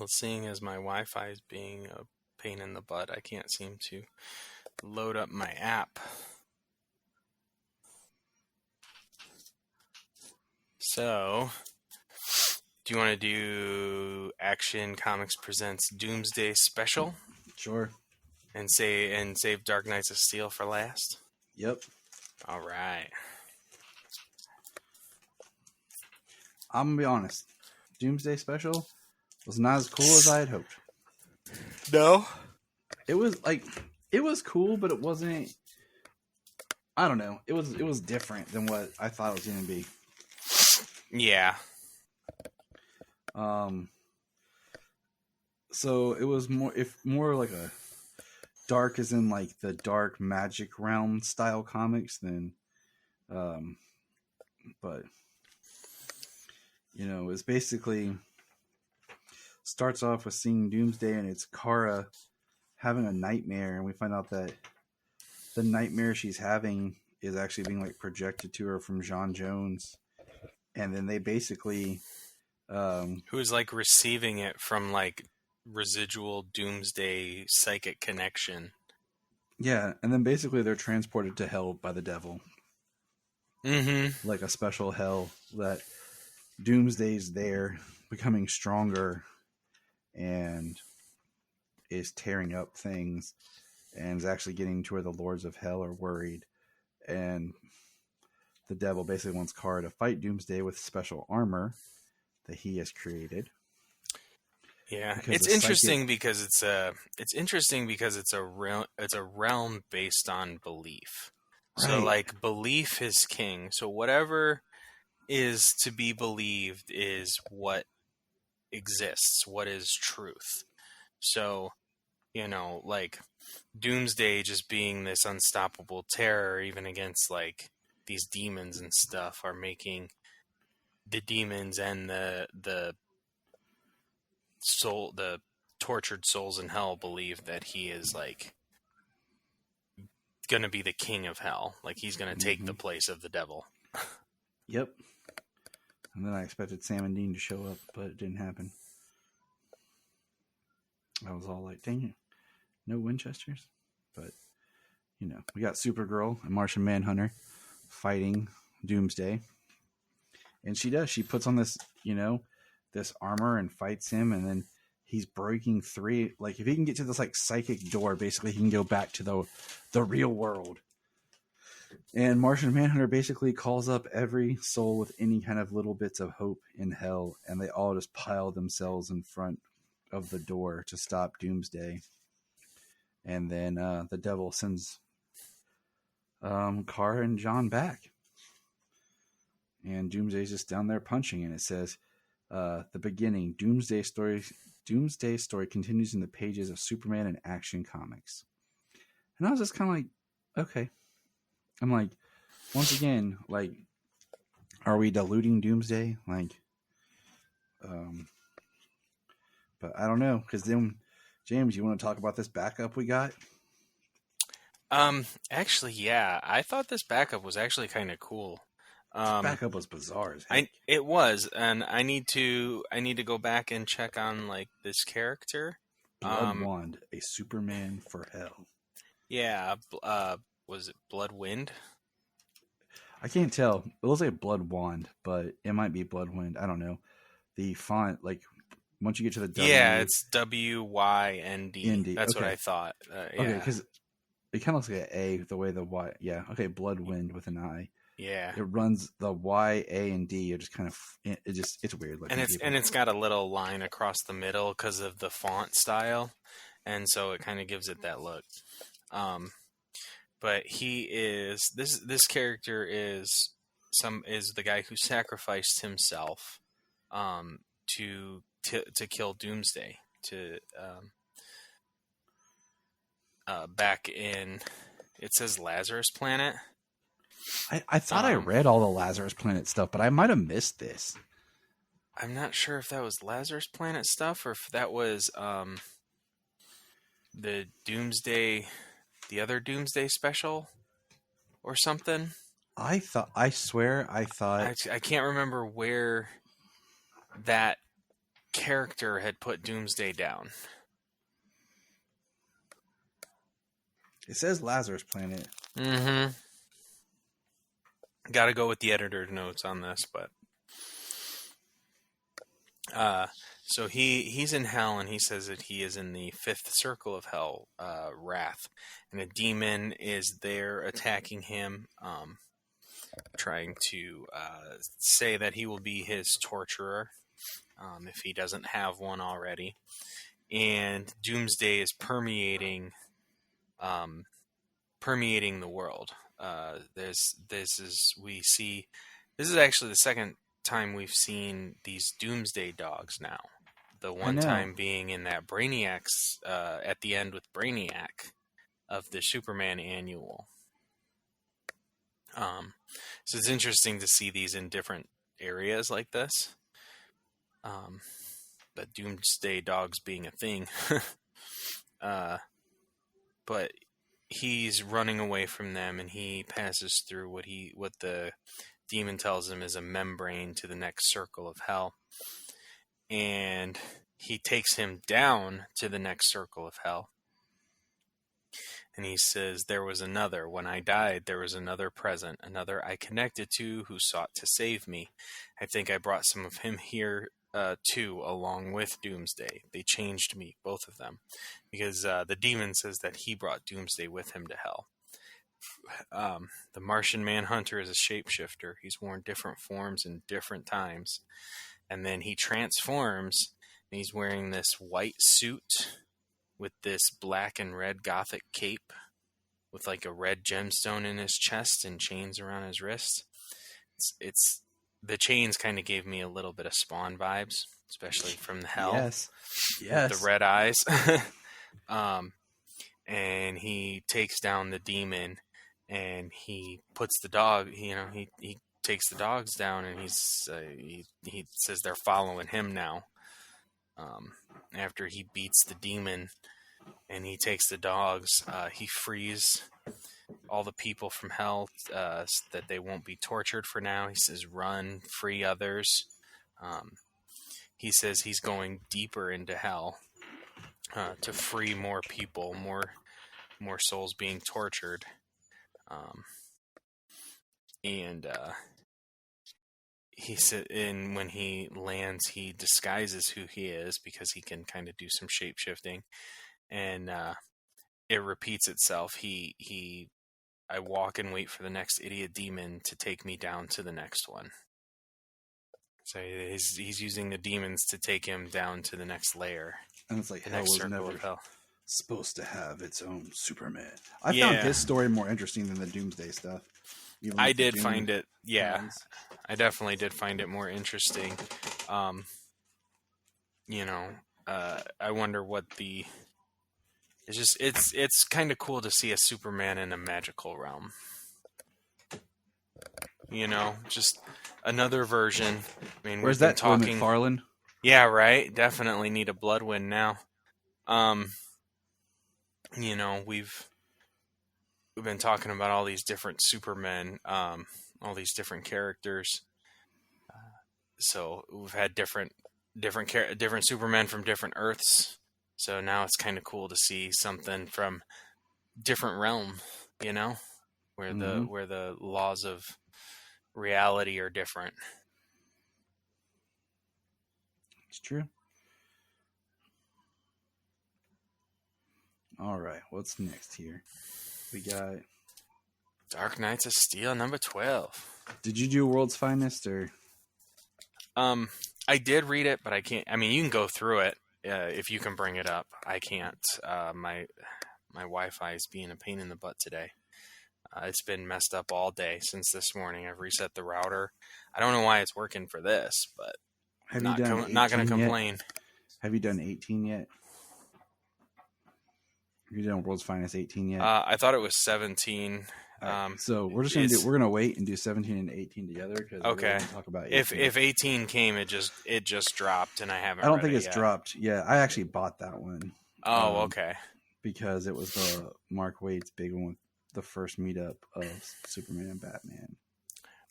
seeing as my Wi-Fi is being a pain in the butt, I can't seem to load up my app. So, do you want to do Action Comics Presents Doomsday Special? Sure. And save Dark Knights of Steel for last? Yep. All right. I'm going to be honest. Doomsday Special was not as cool as I had hoped. No? It was cool, but it wasn't, I don't know. It was different than what I thought it was going to be. Yeah. So it was more like a dark, as in like the dark magic realm style comics than, but it's basically starts off with seeing Doomsday and it's Kara having a nightmare, and we find out that the nightmare she's having is actually being like projected to her from J'onn J'onzz. And then they basically who is like receiving it from like residual Doomsday psychic connection. Yeah, and then basically they're transported to hell by the devil. Mm-hmm. Like a special hell that Doomsday's there, becoming stronger, and is tearing up things, and is actually getting to where the lords of hell are worried. And the devil basically wants Kara to fight Doomsday with special armor that he has created. Yeah, it's interesting because it's a realm based on belief. Right. So like belief is king. So whatever is to be believed is what exists, what is truth. So, like Doomsday just being this unstoppable terror even against like these demons and stuff are making the demons and the tortured souls in hell believe that he is like going to be the king of hell. Like he's going to take the place of the devil. Yep. And then I expected Sam and Dean to show up, but it didn't happen. I was all like, dang it, no Winchesters. But, we got Supergirl and Martian Manhunter fighting Doomsday. And she puts on this, this armor and fights him, and then he's breaking three. Like, if he can get to this, like, psychic door, basically he can go back to the real world. And Martian Manhunter basically calls up every soul with any kind of little bits of hope in hell, and they all just pile themselves in front of the door to stop Doomsday. And then the devil sends Kara and John back. And Doomsday's just down there punching, and it says, the beginning, Doomsday story continues in the pages of Superman and Action Comics. And I was just kind of like, okay. I'm like, once again, like, are we diluting Doomsday? Like, but I don't know, because then, James, you want to talk about this backup we got? Actually, yeah, I thought this backup was actually kind of cool. This backup was bizarre as heck. It was, and I need to go back and check on like this character. Blood Wand, a Superman for Hell. Yeah, was it Blood Wind? I can't tell. It looks like Blood Wand, but it might be Blood Wind. I don't know. The font, like, Once you get to the W. Yeah, it's WYND. ND. That's what Okay. I thought. Okay, Yeah. because it kind of looks like an A the way the Y. Yeah. Okay. Bloodwind with an I. Yeah. It runs the Y, A, and D. You're just kind of it's weird looking. And it's got a little line across the middle because of the font style, and so it kind of gives it that look. But he is this character is the guy who sacrificed himself to kill Doomsday back in, it says Lazarus Planet. I thought I read all the Lazarus Planet stuff, but I might have missed this. I'm not sure if that was Lazarus Planet stuff or if that was the Doomsday, the other Doomsday special or something. I thought I can't remember where that character had put Doomsday down. It says Lazarus Planet. Mm-hmm. Got to go with the editor notes on this, but so he's in hell, and he says that he is in the fifth circle of hell, Wrath, and a demon is there attacking him, trying to say that he will be his torturer if he doesn't have one already, and Doomsday is permeating the world. This is actually the second time we've seen these Doomsday dogs now. The one time being in that Brainiac's at the end with Brainiac of the Superman annual. So it's interesting to see these in different areas like this. But Doomsday dogs being a thing. But he's running away from them, and he passes through what the demon tells him is a membrane to the next circle of hell. And he takes him down to the next circle of hell. And he says, there was another. When I died, there was another present, another I connected to who sought to save me. I think I brought some of him here too, along with Doomsday. They changed me, both of them, because the demon says that he brought Doomsday with him to hell. The Martian Manhunter is a shapeshifter. He's worn different forms in different times, and then he transforms, and he's wearing this white suit with this black and red gothic cape with like a red gemstone in his chest and chains around his wrist. It's the chains kind of gave me a little bit of Spawn vibes, especially from the hell. Yes. With the red eyes. And he takes down the demon, and he puts the dog, he takes the dogs down, and he says they're following him now. After he beats the demon and he takes the dogs, he frees all the people from hell that they won't be tortured for now. He says, run, free others. He says he's going deeper into hell to free more people, more souls being tortured. He said, and when he lands, he disguises who he is because he can kind of do some shape shifting, and it repeats itself. I walk and wait for the next idiot demon to take me down to the next one. So he's using the demons to take him down to the next layer. And it's like hell was never supposed to have its own Superman. I found his story more interesting than the Doomsday stuff. I did find it, I definitely did find it more interesting. I wonder what it's kind of cool to see a Superman in a magical realm. Just another version. I mean, where's that talking McFarlane? Yeah, right. Definitely need a Bloodwind now. We've been talking about all these different Supermen, all these different characters. So we've had different Supermen from different Earths. So now it's kind of cool to see something from different realm, where the laws of reality are different. It's true. All right, what's next here? We got Dark Knights of Steel number 12. Did you do World's Finest or? I did read it, but I can't. I mean, you can go through it if you can bring it up. I can't. My Wi-Fi is being a pain in the butt today. It's been messed up all day since this morning. I've reset the router. I don't know why it's working for this, but Have not you done not going to 18 yet? complain. Have you done 18 yet? Have you done World's Finest 18 yet? I thought it was 17. So we're just gonna wait and do 17 and 18 together because Okay. we're talk about 18. If 18 came, it just dropped, and I haven't. I don't read think it it's yet. dropped. Yeah, I actually bought that one. Oh, okay. Because it was the Mark Waid's big one with the first meetup of Superman and Batman.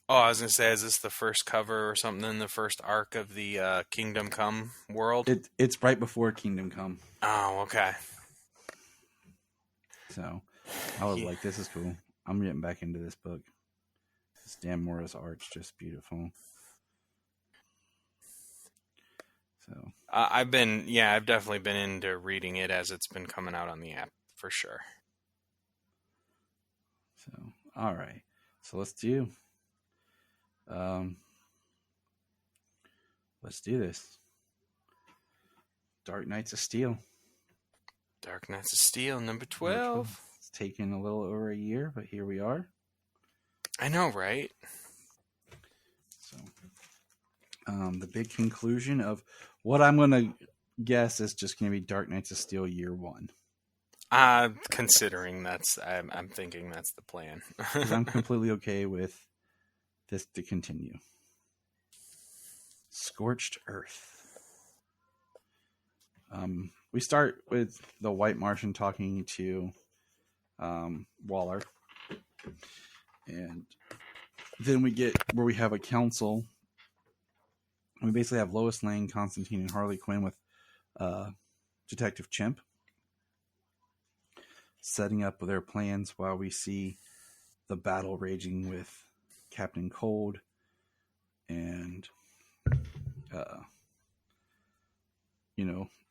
Oh, I was gonna say, is this the first cover or something in the first arc of the Kingdom Come world? It's right before Kingdom Come. Oh, okay. So I was like, this is cool. I'm getting back into this book. Dan Mora's art's just beautiful. So I've definitely been into reading it as it's been coming out on the app for sure. So all right. So let's do this. Dark Knights of Steel. Dark Knights of Steel number 12. It's taken a little over a year, but here we are. I know, right? So the big conclusion of what I'm going to guess is just going to be Dark Knights of Steel year 1. Considering I'm thinking that's the plan. 'Cause I'm completely okay with this to continue. Scorched Earth. We start with the White Martian talking to Waller. And then we get where we have a council. We basically have Lois Lane, Constantine, and Harley Quinn with Detective Chimp setting up their plans while we see the battle raging with Captain Cold and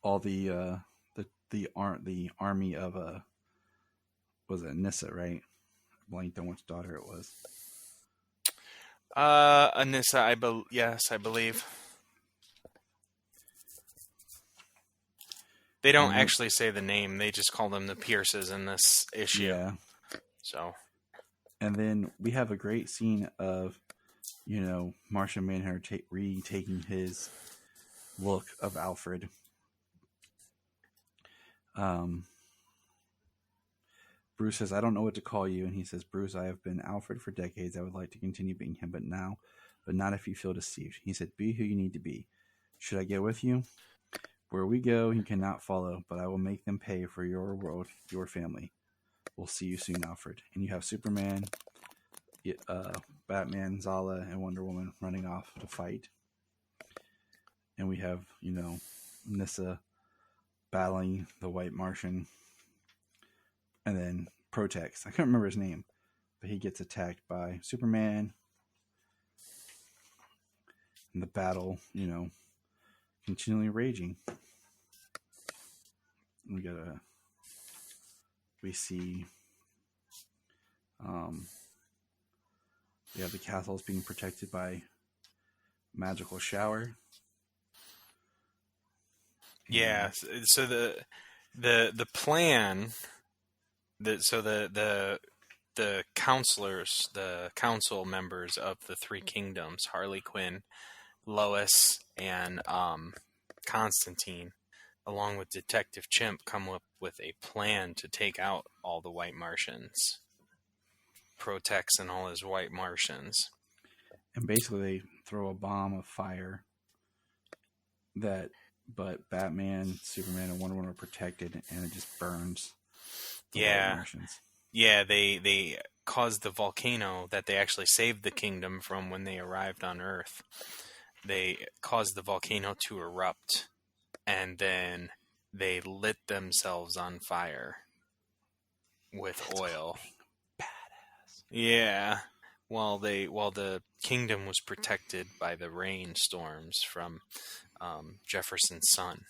all the army of was it Anissa, right? I blanked on which daughter it was. Anissa, yes, I believe. They don't actually say the name. They just call them the Pierces in this issue. Yeah. So. And then we have a great scene of, Martian Manhunter retaking his look of Alfred. Bruce says, I don't know what to call you. And he says, Bruce, I have been Alfred for decades. I would like to continue being him, but not if you feel deceived. He said, be who you need to be. Should I go with you? Where we go, you cannot follow, but I will make them pay for your world, your family. We'll see you soon, Alfred. And you have Superman, Batman, Zala, and Wonder Woman running off to fight. And we have, Nissa battling the White Martian. And then Protex. I can't remember his name, but he gets attacked by Superman. And the battle, continually raging. We see we have the castles being protected by magical shower. Yeah, so the plan the counselors, the council members of the three kingdoms, Harley Quinn, Lois, and Constantine, along with Detective Chimp, come up with a plan to take out all the White Martians. Protex and all his White Martians. And basically they throw a bomb of fire but Batman, Superman, and Wonder Woman are protected, and it just burns the White Martians. Yeah, they caused the volcano that they actually saved the kingdom from when they arrived on Earth. They caused the volcano to erupt, and then they lit themselves on fire with oil. Badass. Yeah, while the kingdom was protected by the rainstorms from Jefferson's son.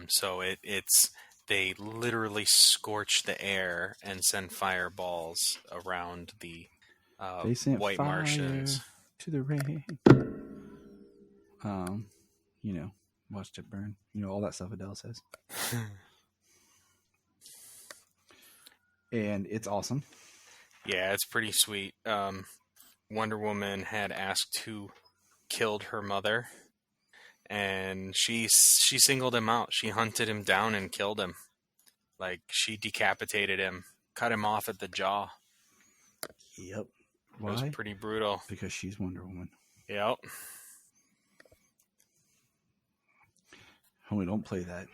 So it's they literally scorch the air and send fireballs around the they sent White fire Martians to the rain. Watched it burn. All that stuff Adele says. And it's awesome. Yeah, it's pretty sweet. Wonder Woman had asked who killed her mother, and she singled him out. She hunted him down and killed him. Like, she decapitated him, cut him off at the jaw. Yep. Why? It was pretty brutal. Because she's Wonder Woman. Yep. Oh, we don't play that.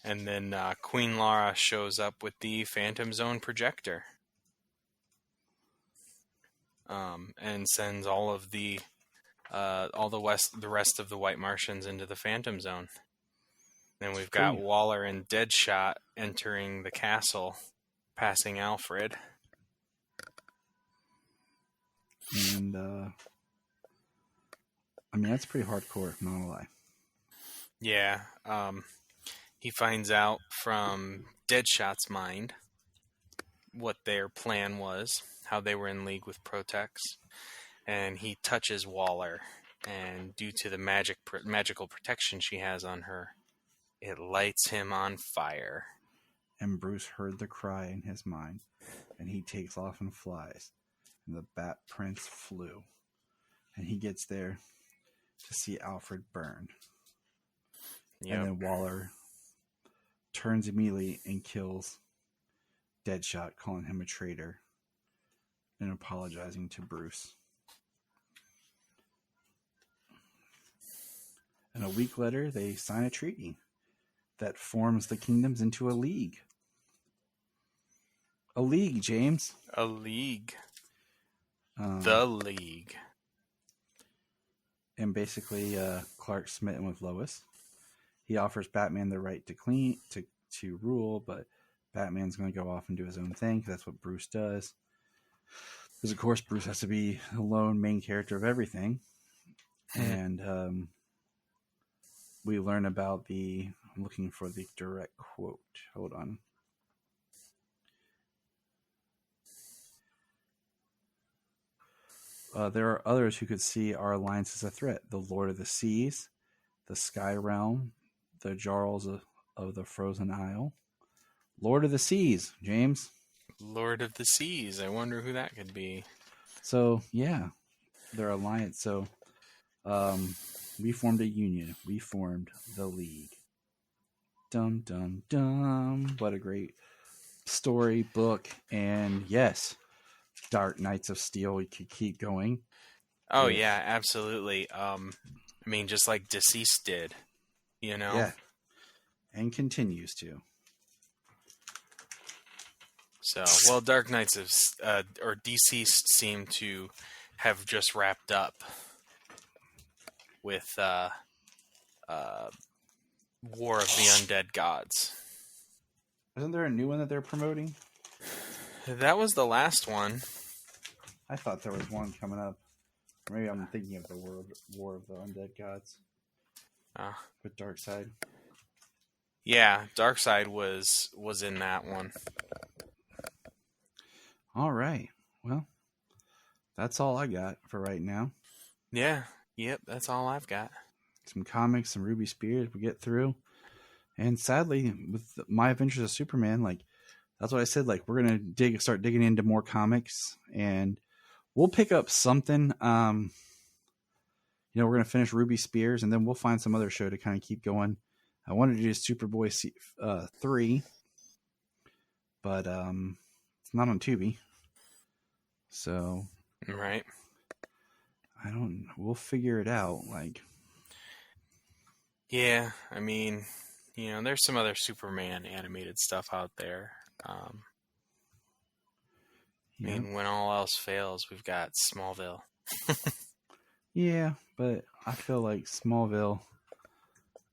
And then Queen Lara shows up with the Phantom Zone projector, and sends all of the rest of the White Martians into the Phantom Zone. Then we've got Waller and Deadshot entering the castle, passing Alfred. And that's pretty hardcore, not gonna lie. Yeah. He finds out from Deadshot's mind what their plan was, how they were in league with Protex, and he touches Waller, and due to the magical protection she has on her, it lights him on fire. And Bruce heard the cry in his mind, and he takes off and flies, and the Bat Prince flew, and he gets there to see Alfred burn. Yep. And then Waller turns immediately and kills Deadshot, calling him a traitor and apologizing to Bruce. And a week later, they sign a treaty that forms the kingdoms into a league. A league, James. A league. The League. And basically, Clark's smitten with Lois. He offers Batman the right to rule, but Batman's going to go off and do his own thing, because that's what Bruce does. Because, of course, Bruce has to be the lone main character of everything. And we learn about I'm looking for the direct quote. Hold on. There are others who could see our alliance as a threat. The Lord of the Seas, the Sky Realm, the Jarls of the Frozen Isle. Lord of the Seas, James. Lord of the Seas. I wonder who that could be. So, yeah, their alliance. So, we formed a union. We formed the League. Dum, dum, dum. What a great story, book. And yes, Dark Knights of Steel. We could keep going. Oh, yeah, absolutely. Just like Deceased did, Yeah. And continues to. So, Dark Knights or Deceased seem to have just wrapped up with War of the Undead Gods. Isn't there a new one that they're promoting? That was the last one. I thought there was one coming up. Maybe I'm thinking of the War of the Undead Gods. With Darkseid. Yeah, Darkseid was in that one. All right. Well, that's all I got for right now. Yeah. Yep, that's all I've got. Some comics, some Ruby Spears we get through. And sadly, with My Adventures of Superman, that's what I said, we're going to start digging into more comics, and we'll pick up something. We're going to finish Ruby Spears, and then we'll find some other show to kind of keep going. I wanted to do Superboy 3, but it's not on Tubi. So, right. We'll figure it out. Yeah, there's some other Superman animated stuff out there. When all else fails, we've got Smallville. Yeah, but I feel like Smallville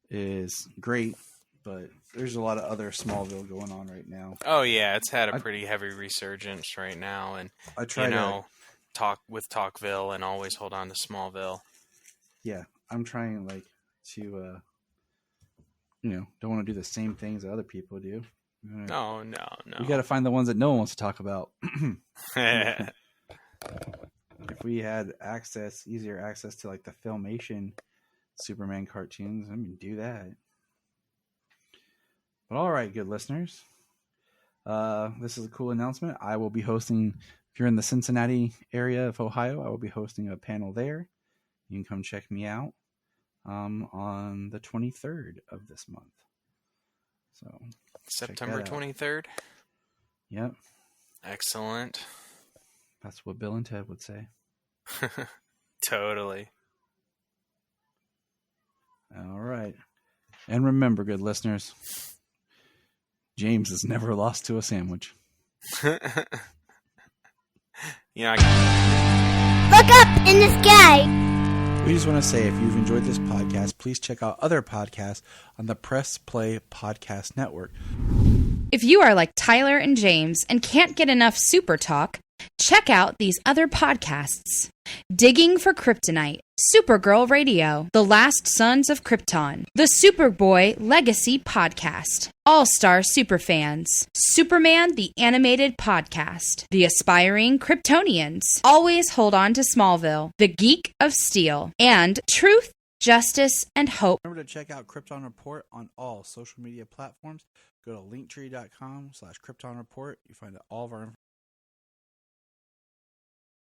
is great, but there's a lot of other Smallville going on right now. Oh yeah, it's had a pretty heavy resurgence right now, and I try to talk with Talkville and always hold on to Smallville. Yeah, I'm trying to don't want to do the same things that other people do. No. We got to find the ones that no one wants to talk about. If we had easier access to like the Filmation Superman cartoons, do that. But all right, good listeners. This is a cool announcement. I will be hosting, if you're in the Cincinnati area of Ohio, I will be hosting a panel there. You can come check me out on the 23rd of this month. So September 23rd? Yep. Excellent. That's what Bill and Ted would say. Totally. All right. And remember, good listeners, James has never lost to a sandwich. Look up in the sky. We just want to say, if you've enjoyed this podcast, please check out other podcasts on the Press Play Podcast Network. If you are like Tyler and James and can't get enough Super Talk, check out these other podcasts. Digging for Kryptonite, Supergirl Radio, The Last Sons of Krypton, the Superboy Legacy Podcast, All-Star Superfans, Superman the Animated Podcast, The Aspiring Kryptonians, Always Hold On to Smallville, The Geek of Steel, and Truth, Justice, and Hope. Remember to check out Krypton Report on all social media platforms. Go to linktree.com/Krypton Report. You find all of our